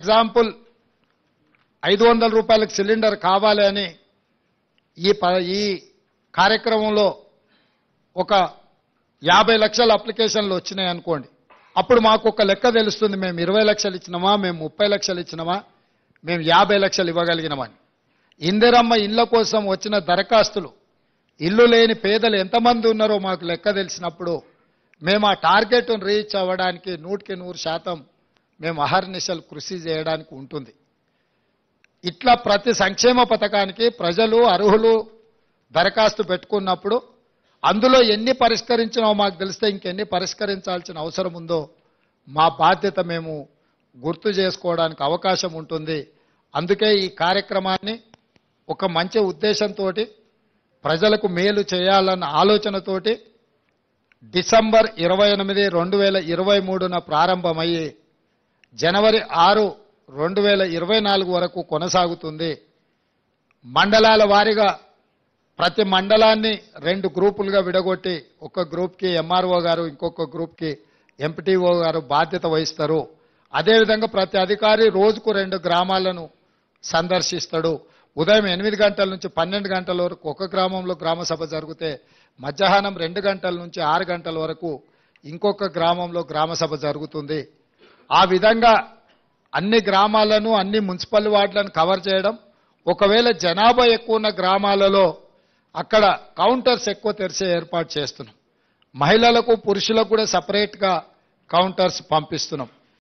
Example 500 రూపాయలకు cylinder కావాలి అని ఈ కార్యక్రమంలో ఒక 50 లక్షల అప్లికేషన్లు వచ్చినాయి అనుకోండి. అప్పుడు మాకు ఒక లెక్క తెలుస్తుంది, మేము 20 లక్షలు ఇచ్చినామా, మేము 30 లక్షలు ఇచ్చినామా, మేము 50 లక్షలు ఇవ్వగలిగినామని. ఇందిరమ్మ ఇళ్ల కోసం వచ్చిన దరఖాస్తులు, ఇల్లు లేని పేదలు ఎంతమంది ఉన్నారో మాకు లెక్క తెలిసినప్పుడు మేము ఆ టార్గెట్ను రీచ్ అవ్వడానికి 100% మేము అహర్నిశలు కృషి చేయడానికి ఉంటుంది. ఇట్లా ప్రతి సంక్షేమ పథకానికి ప్రజలు అర్హులు దరఖాస్తు పెట్టుకున్నప్పుడు అందులో ఎన్ని పరిష్కరించినామో మాకు తెలిస్తే ఇంకెన్ని పరిష్కరించాల్సిన అవసరం ఉందో మా బాధ్యత మేము గుర్తు చేసుకోవడానికి అవకాశం ఉంటుంది. అందుకే ఈ కార్యక్రమాన్ని ఒక మంచి ఉద్దేశంతో ప్రజలకు మేలు చేయాలన్న ఆలోచనతోటి డిసెంబర్ 28, 2023న ప్రారంభమయ్యి జనవరి 6, 2024 వరకు కొనసాగుతుంది. మండలాల వారీగా ప్రతి మండలాన్ని 2 గ్రూపులుగా విడగొట్టి ఒక గ్రూప్కి ఎంఆర్ఓ గారు, ఇంకొక గ్రూప్కి ఎంపీటీఓ గారు బాధ్యత వహిస్తారు. అదేవిధంగా ప్రతి అధికారి రోజుకు 2 గ్రామాలను సందర్శిస్తాడు. ఉదయం 8 గంటల నుంచి 12 గంటల వరకు ఒక గ్రామంలో గ్రామ సభ జరిగితే మధ్యాహ్నం 2 గంటల నుంచి 6 గంటల వరకు ఇంకొక గ్రామంలో గ్రామ సభ జరుగుతుంది. ఆ విధంగా అన్ని గ్రామాలను, అన్ని మున్సిపల్ వార్డులను కవర్ చేయడం. ఒకవేళ జనాభా ఎక్కువ ఉన్న గ్రామాలలో అక్కడ కౌంటర్స్ ఎక్కువ తెరిచే ఏర్పాటు చేస్తున్నాం. మహిళలకు పురుషులకు కూడా సపరేట్గా కౌంటర్స్ పంపిస్తున్నాం.